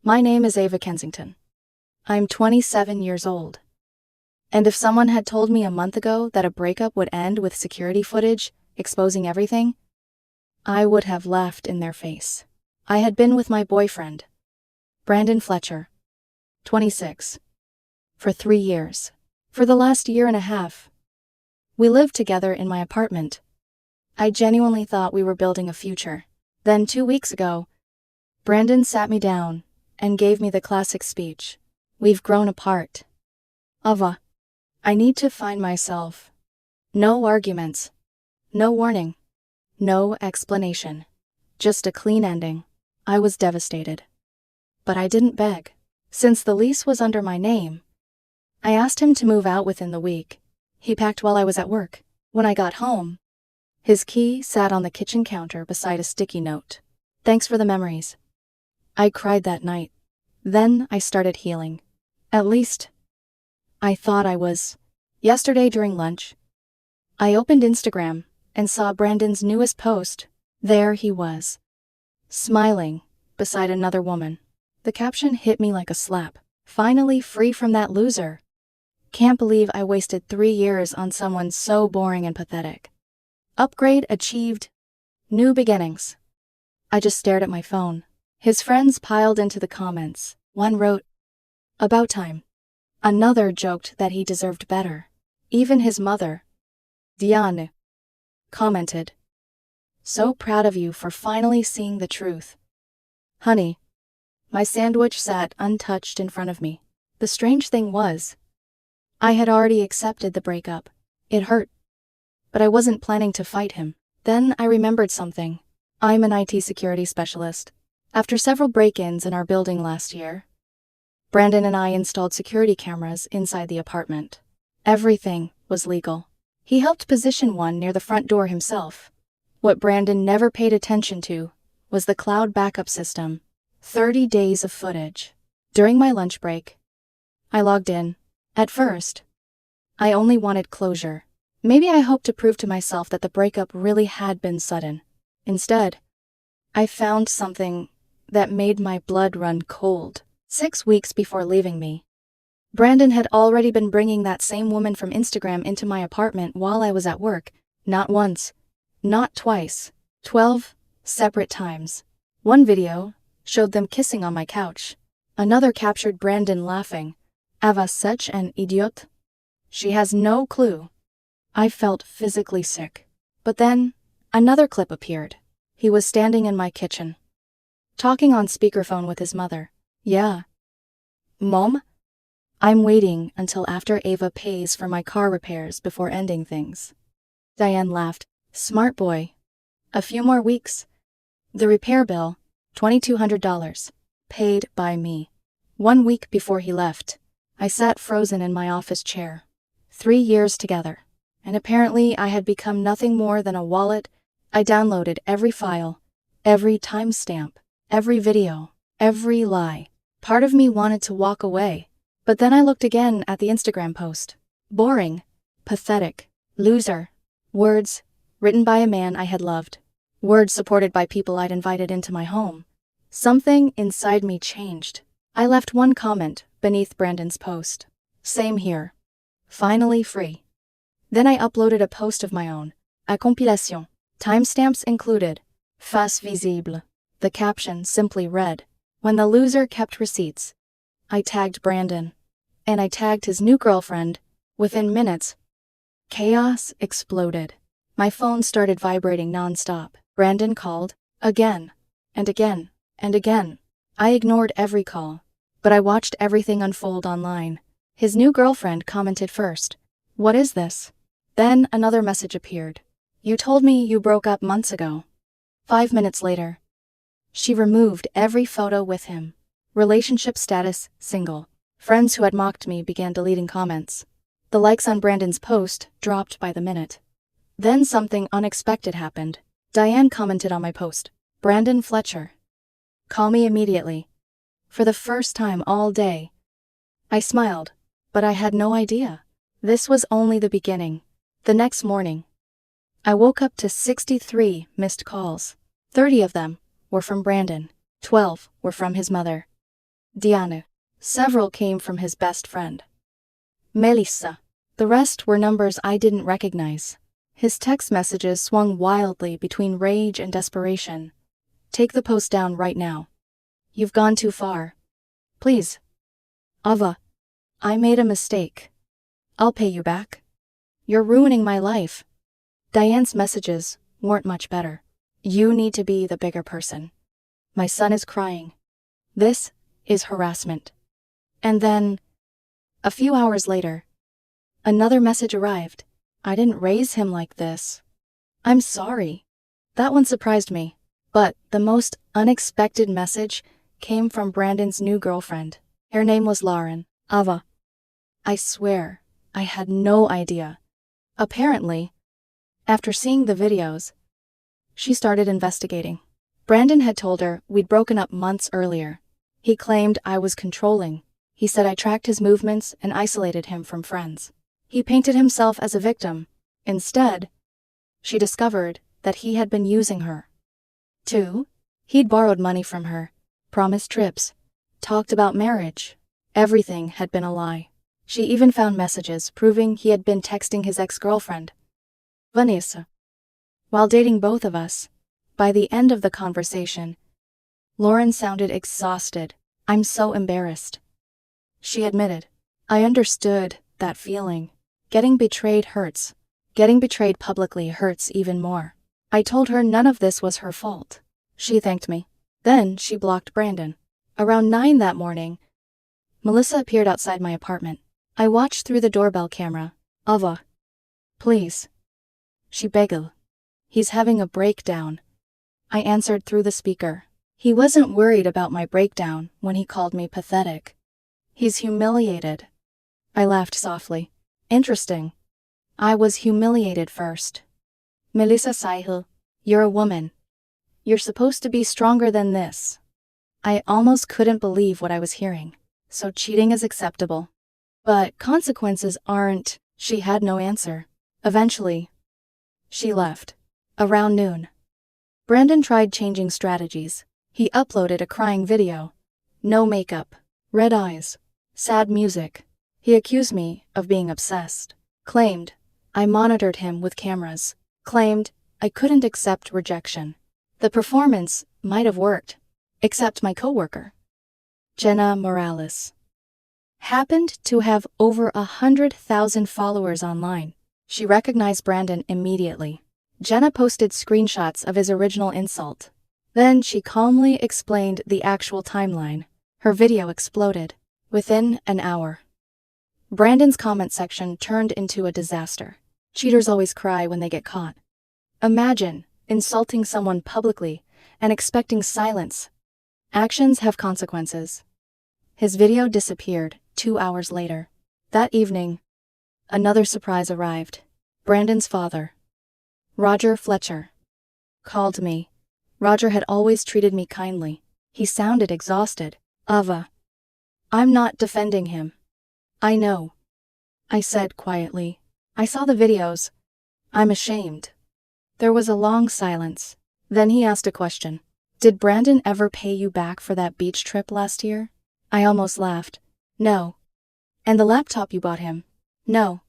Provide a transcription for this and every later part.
My name is Ava Kensington. I'm 27 years old. And if someone had told me a month ago that a breakup would end with security footage exposing everything, I would have laughed in their face. I had been with my boyfriend, Brandon Fletcher, 26, for 3 years. For the last year and a half, we lived together in my apartment. I genuinely thought we were building a future. Then 2 weeks ago, Brandon sat me down and gave me the classic speech. We've grown apart. Ava, I need to find myself. No arguments. No warning. No explanation. Just a clean ending. I was devastated. But I didn't beg. Since the lease was under my name, I asked him to move out within the week. He packed while I was at work. When I got home, his key sat on the kitchen counter beside a sticky note. Thanks for the memories. I cried that night. Then I started healing. At least, I thought I was. Yesterday during lunch, I opened Instagram and saw Brandon's newest post. There he was, smiling, beside another woman. The caption hit me like a slap. Finally free from that loser. Can't believe I wasted 3 years on someone so boring and pathetic. Upgrade achieved. New beginnings. I just stared at my phone. His friends piled into the comments. One wrote, "About time." Another joked that he deserved better. Even his mother, Diane, commented, "So proud of you for finally seeing the truth." Honey, my sandwich sat untouched in front of me. The strange thing was, I had already accepted the breakup. It hurt, but I wasn't planning to fight him. Then I remembered something. I'm an IT security specialist. After several break-ins in our building last year, Brandon and I installed security cameras inside the apartment. Everything was legal. He helped position one near the front door himself. What Brandon never paid attention to was the cloud backup system. 30 days of footage. During my lunch break, I logged in. At first, I only wanted closure. Maybe I hoped to prove to myself that the breakup really had been sudden. Instead, I found something that made my blood run cold. 6 weeks before leaving me, Brandon had already been bringing that same woman from Instagram into my apartment while I was at work. Not once, not twice, 12 separate times. One video showed them kissing on my couch. Another captured Brandon laughing. Ava, such an idiot. She has no clue. I felt physically sick. But then, another clip appeared. He was standing in my kitchen, talking on speakerphone with his mother. Yeah. Mom? I'm waiting until after Ava pays for my car repairs before ending things. Diane laughed. Smart boy. A few more weeks. The repair bill, $2,200. Paid by me. 1 week before he left, I sat frozen in my office chair. 3 years together. And apparently I had become nothing more than a wallet. I downloaded every file, every timestamp, every video, every lie. Part of me wanted to walk away. But then I looked again at the Instagram post. Boring. Pathetic. Loser. Words written by a man I had loved. Words supported by people I'd invited into my home. Something inside me changed. I left one comment beneath Brandon's post. Same here. Finally free. Then I uploaded a post of my own. A compilation. Timestamps included. Face visible. The caption simply read, "When the loser kept receipts." I tagged Brandon. And I tagged his new girlfriend. Within minutes, chaos exploded. My phone started vibrating nonstop. Brandon called. Again. And again. And again. I ignored every call. But I watched everything unfold online. His new girlfriend commented first. What is this? Then another message appeared. You told me you broke up months ago. 5 minutes later, she removed every photo with him. Relationship status, single. Friends who had mocked me began deleting comments. The likes on Brandon's post dropped by the minute. Then something unexpected happened. Diane commented on my post. Brandon Fletcher. Call me immediately. For the first time all day. I smiled, but I had no idea. This was only the beginning. The next morning, I woke up to 63 missed calls. 30 of them were from Brandon. 12 were from his mother. Diana. Several came from his best friend, Melissa. The rest were numbers I didn't recognize. His text messages swung wildly between rage and desperation. Take the post down right now. You've gone too far. Please. Ava. I made a mistake. I'll pay you back. You're ruining my life. Diane's messages weren't much better. You need to be the bigger person. My son is crying. This is harassment. And then, a few hours later, another message arrived. I didn't raise him like this. I'm sorry. That one surprised me. But the most unexpected message came from Brandon's new girlfriend. Her name was Lauren. Ava. I swear, I had no idea. Apparently, after seeing the videos, she started investigating. Brandon had told her we'd broken up months earlier. He claimed I was controlling. He said I tracked his movements and isolated him from friends. He painted himself as a victim. Instead, she discovered that he had been using her. 2. He'd borrowed money from her, promised trips, talked about marriage. Everything had been a lie. She even found messages proving he had been texting his ex-girlfriend, Vanessa, while dating both of us. By the end of the conversation, Lauren sounded exhausted. I'm so embarrassed. She admitted. I understood that feeling. Getting betrayed hurts. Getting betrayed publicly hurts even more. I told her none of this was her fault. She thanked me. Then she blocked Brandon. Around 9 that morning, Melissa appeared outside my apartment. I watched through the doorbell camera. Ava. Please. She begged. He's having a breakdown. I answered through the speaker. He wasn't worried about my breakdown when he called me pathetic. He's humiliated. I laughed softly. Interesting. I was humiliated first. Melissa Sahil, you're a woman. You're supposed to be stronger than this. I almost couldn't believe what I was hearing. So cheating is acceptable. But consequences aren't. She had no answer. Eventually, she left. Around noon, Brandon tried changing strategies. He uploaded a crying video. No makeup, red eyes, sad music. He accused me of being obsessed. Claimed I monitored him with cameras. Claimed I couldn't accept rejection. The performance might have worked, except my coworker, Jenna Morales, happened to have over 100,000 followers online. She recognized Brandon immediately. Jenna posted screenshots of his original insult. Then she calmly explained the actual timeline. Her video exploded. Within an hour, Brandon's comment section turned into a disaster. Cheaters always cry when they get caught. Imagine insulting someone publicly and expecting silence. Actions have consequences. His video disappeared 2 hours later. That evening, another surprise arrived. Brandon's father, Roger Fletcher, called me. Roger had always treated me kindly. He sounded exhausted. Ava. I'm not defending him. I know. I said quietly. I saw the videos. I'm ashamed. There was a long silence. Then he asked a question. Did Brandon ever pay you back for that beach trip last year? I almost laughed. No. And the laptop you bought him? No.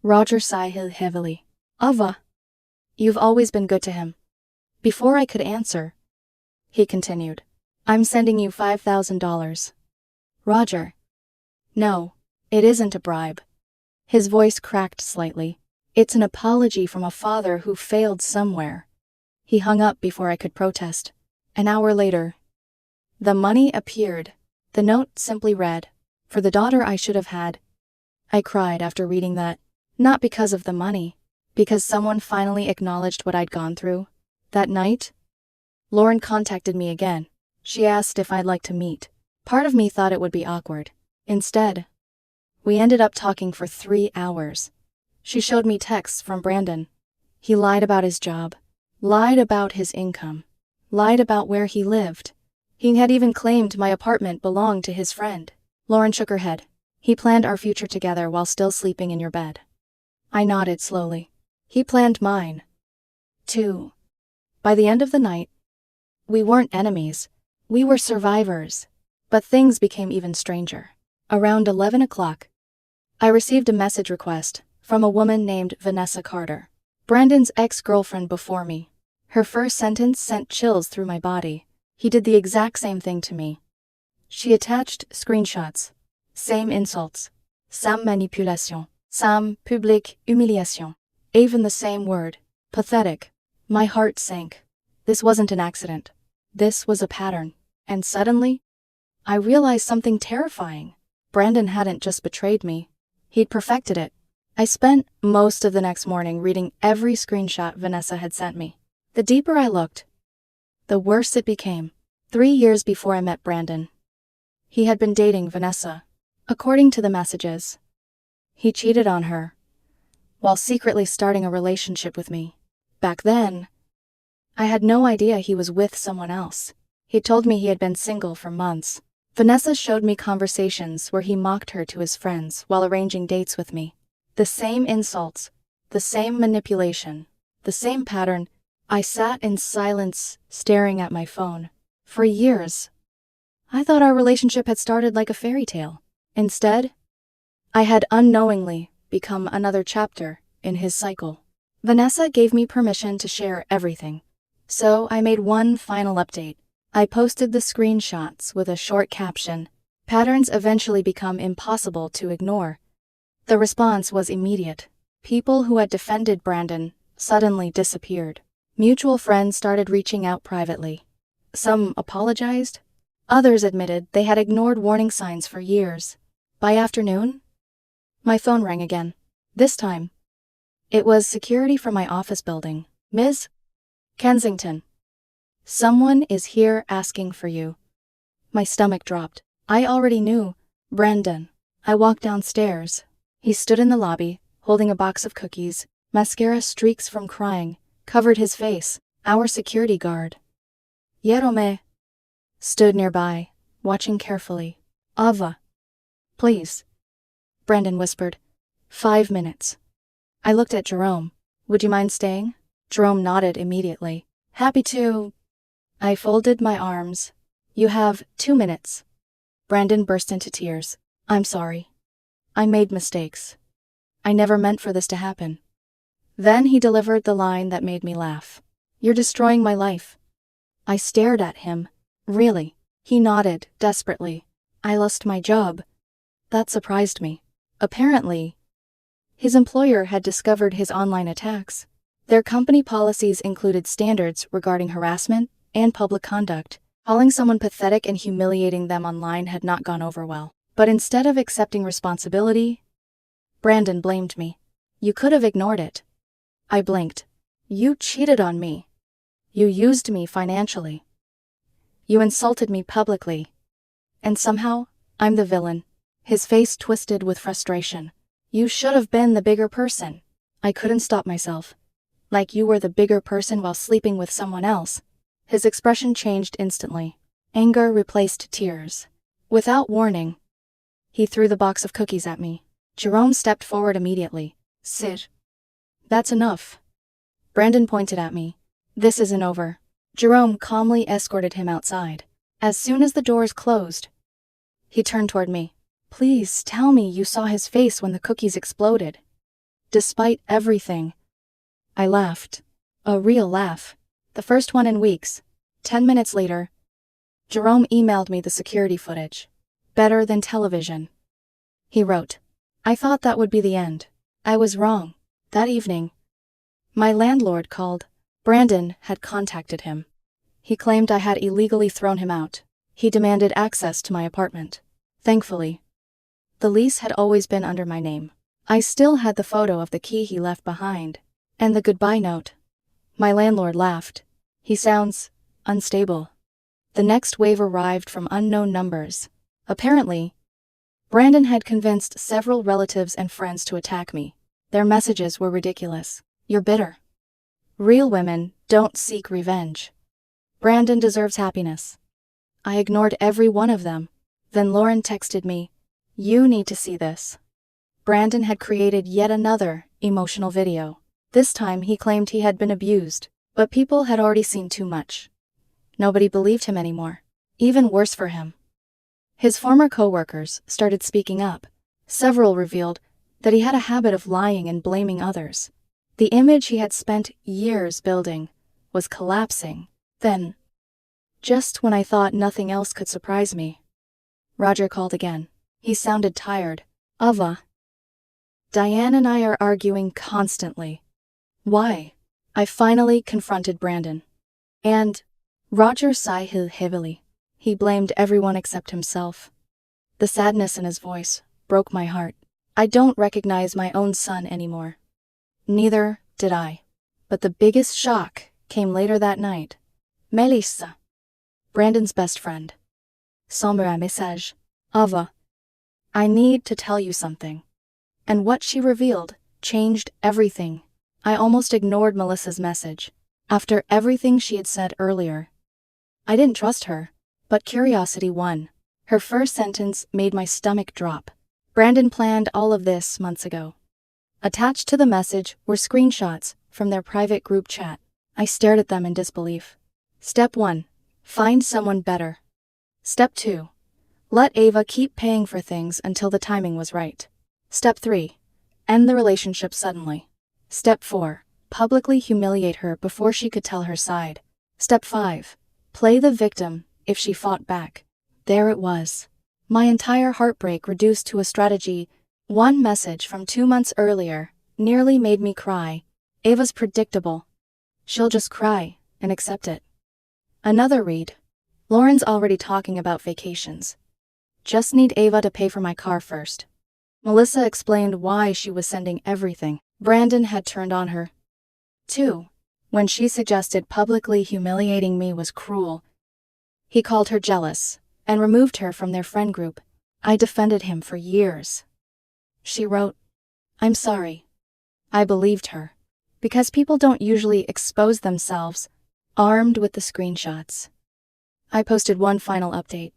Roger sighed heavily. Ava. You've always been good to him. Before I could answer, he continued. I'm sending you $5,000. Roger. No, it isn't a bribe. His voice cracked slightly. It's an apology from a father who failed somewhere. He hung up before I could protest. An hour later, the money appeared. The note simply read, for the daughter I should have had. I cried after reading that. Not because of the money, because someone finally acknowledged what I'd gone through. That night, Lauren contacted me again. She asked if I'd like to meet. Part of me thought it would be awkward. Instead, we ended up talking for 3 hours. She showed me texts from Brandon. He lied about his job, lied about his income, lied about where he lived. He had even claimed my apartment belonged to his friend. Lauren shook her head. He planned our future together while still sleeping in your bed. I nodded slowly. He planned mine, too. By the end of the night, we weren't enemies. We were survivors. But things became even stranger. Around 11 o'clock, I received a message request from a woman named Vanessa Carter, Brandon's ex-girlfriend before me. Her first sentence sent chills through my body. He did the exact same thing to me. She attached screenshots. Same insults. Some manipulation. Some public humiliation. Even the same word. Pathetic. My heart sank. This wasn't an accident. This was a pattern. And suddenly, I realized something terrifying. Brandon hadn't just betrayed me. He'd perfected it. I spent most of the next morning reading every screenshot Vanessa had sent me. The deeper I looked, the worse it became. 3 years before I met Brandon, he had been dating Vanessa. According to the messages, he cheated on her, while secretly starting a relationship with me. Back then, I had no idea he was with someone else. He told me he had been single for months. Vanessa showed me conversations where he mocked her to his friends while arranging dates with me. The same insults, the same manipulation, the same pattern. I sat in silence, staring at my phone. For years, I thought our relationship had started like a fairy tale. Instead, I had unknowingly become another chapter in his cycle. Vanessa gave me permission to share everything. So I made one final update. I posted the screenshots with a short caption. Patterns eventually become impossible to ignore. The response was immediate. People who had defended Brandon suddenly disappeared. Mutual friends started reaching out privately. Some apologized. Others admitted they had ignored warning signs for years. By afternoon, my phone rang again. This time, it was security from my office building. Ms. Kensington, someone is here asking for you. My stomach dropped. I already knew Brandon. I walked downstairs. He stood in the lobby, holding a box of cookies. Mascara streaks from crying covered his face. Our security guard, Jerome, stood nearby, watching carefully. Ava, please, Brandon whispered. 5 minutes. I looked at Jerome. Would you mind staying? Jerome nodded immediately. Happy to. I folded my arms. You have 2 minutes. Brandon burst into tears. I'm sorry. I made mistakes. I never meant for this to happen. Then he delivered the line that made me laugh. You're destroying my life. I stared at him. Really? He nodded, desperately. I lost my job. That surprised me. Apparently, his employer had discovered his online attacks. Their company policies included standards regarding harassment and public conduct. Calling someone pathetic and humiliating them online had not gone over well. But instead of accepting responsibility, Brandon blamed me. You could have ignored it. I blinked. You cheated on me. You used me financially. You insulted me publicly. And somehow, I'm the villain. His face twisted with frustration. You should have been the bigger person. I couldn't stop myself. Like you were the bigger person while sleeping with someone else. His expression changed instantly. Anger replaced tears. Without warning, he threw the box of cookies at me. Jerome stepped forward immediately. Sit. That's enough. Brandon pointed at me. This isn't over. Jerome calmly escorted him outside. As soon as the doors closed, he turned toward me. Please tell me you saw his face when the cookies exploded. Despite everything, I laughed. A real laugh. The first one in weeks. 10 minutes later, Jerome emailed me the security footage. Better than television. He wrote, I thought that would be the end. I was wrong. That evening, my landlord called. Brandon had contacted him. He claimed I had illegally thrown him out. He demanded access to my apartment. Thankfully, the lease had always been under my name. I still had the photo of the key he left behind, and the goodbye note. My landlord laughed. He sounds unstable. The next wave arrived from unknown numbers. Apparently, Brandon had convinced several relatives and friends to attack me. Their messages were ridiculous. You're bitter. Real women don't seek revenge. Brandon deserves happiness. I ignored every one of them. Then Lauren texted me, you need to see this. Brandon had created yet another emotional video. This time he claimed he had been abused, but people had already seen too much. Nobody believed him anymore. Even worse for him, His former coworkers started speaking up. Several revealed that he had a habit of lying and blaming others. The image he had spent years building was collapsing. Then, just when I thought nothing else could surprise me, Roger called again. He sounded tired. Ava. Diane and I are arguing constantly. Why? I finally confronted Brandon. And Roger sighed heavily. He blamed everyone except himself. The sadness in his voice broke my heart. I don't recognize my own son anymore. Neither did I. But the biggest shock came later that night. Melissa, Brandon's best friend, sent me un message. Ava, I need to tell you something. And what she revealed changed everything. I almost ignored Melissa's message. After everything she had said earlier, I didn't trust her, but curiosity won. Her first sentence made my stomach drop. Brandon planned all of this months ago. Attached to the message were screenshots from their private group chat. I stared at them in disbelief. Step 1. Find someone better. Step 2. Let Ava keep paying for things until the timing was right. Step 3. End the relationship suddenly. Step 4. Publicly humiliate her before she could tell her side. Step 5. Play the victim if she fought back. There it was. My entire heartbreak reduced to a strategy. One message from 2 months earlier nearly made me cry. Ava's predictable. She'll just cry and accept it. Another read. Lauren's already talking about vacations. Just need Ava to pay for my car first. Melissa explained why she was sending everything. Brandon had turned on her. 2. When she suggested publicly humiliating me was cruel. He called her jealous and removed her from their friend group. I defended him for years. She wrote, I'm sorry. I believed her. Because people don't usually expose themselves, armed with the screenshots. I posted one final update.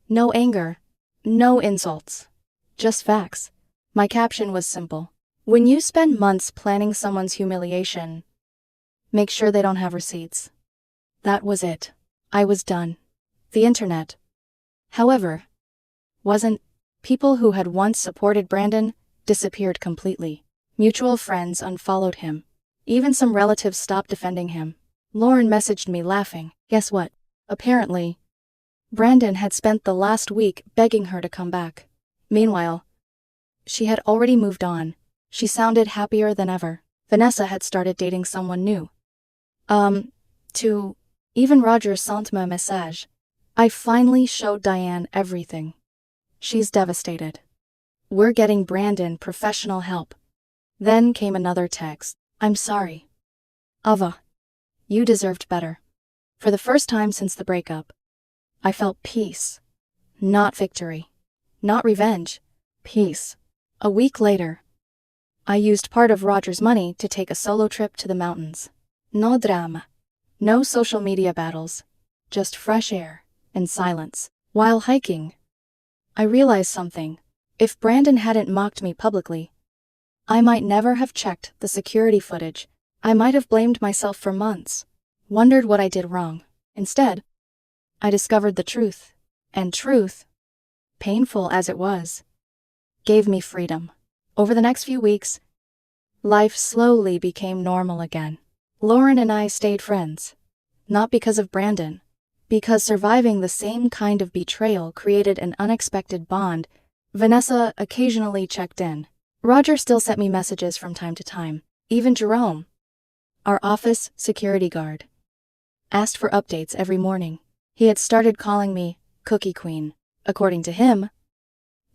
No anger, no insults, just facts. My caption was simple. When you spend months planning someone's humiliation, make sure they don't have receipts. That was it. I was done. The internet, however, wasn't. People who had once supported Brandon disappeared completely. Mutual friends unfollowed him. Even some relatives stopped defending him. Lauren messaged me laughing. Guess what? Apparently, Brandon had spent the last week begging her to come back. Meanwhile, she had already moved on. She sounded happier than ever. Vanessa had started dating someone new. Even Roger sent me a message. I finally showed Diane everything. She's devastated. We're getting Brandon professional help. Then came another text. I'm sorry. Ava, you deserved better. For the first time since the breakup, I felt peace. Not victory. Not revenge. Peace. A week later, I used part of Roger's money to take a solo trip to the mountains. No drama. No social media battles. Just fresh air and silence. While hiking, I realized something. If Brandon hadn't mocked me publicly, I might never have checked the security footage. I might have blamed myself for months, wondered what I did wrong. Instead, I discovered the truth. And truth, painful as it was, gave me freedom. Over the next few weeks, life slowly became normal again. Lauren and I stayed friends. Not because of Brandon, because surviving the same kind of betrayal created an unexpected bond. Vanessa occasionally checked in. Roger still sent me messages from time to time. Even Jerome, our office security guard, asked for updates every morning. He had started calling me Cookie Queen. According to him,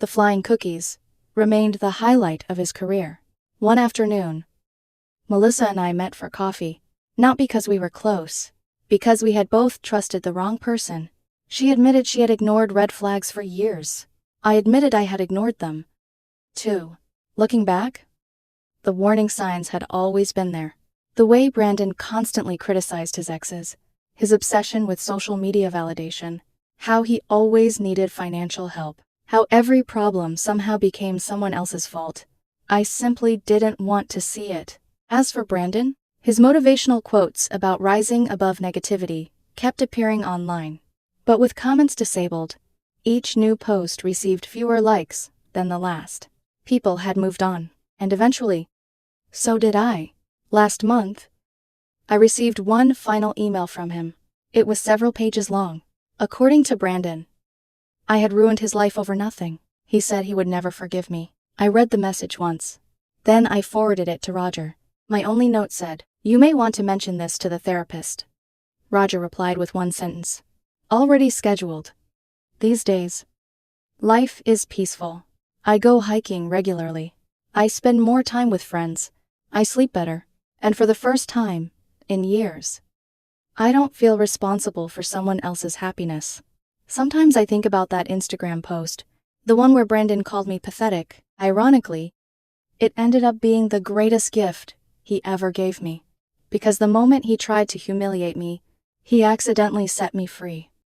the flying cookies remained the highlight of his career. One afternoon, Melissa and I met for coffee. Not because we were close, because we had both trusted the wrong person. She admitted she had ignored red flags for years. I admitted I had ignored them, too. Looking back, the warning signs had always been there. The way Brandon constantly criticized his exes, his obsession with social media validation, how he always needed financial help, how every problem somehow became someone else's fault. I simply didn't want to see it. As for Brandon, his motivational quotes about rising above negativity kept appearing online. But with comments disabled, Each new post received fewer likes than the last. People had moved on, and eventually, so did I. Last month, I received one final email from him. It was several pages long. According to Brandon, I had ruined his life over nothing. He said he would never forgive me. I read the message once. Then I forwarded it to Roger. My only note said, "You may want to mention this to the therapist." Roger replied with one sentence. "Already scheduled." These days, life is peaceful. I go hiking regularly. I spend more time with friends. I sleep better. And for the first time in years, I don't feel responsible for someone else's happiness. Sometimes I think about that Instagram post, the one where Brandon called me pathetic. Ironically, it ended up being the greatest gift he ever gave me. Because the moment he tried to humiliate me, he accidentally set me free.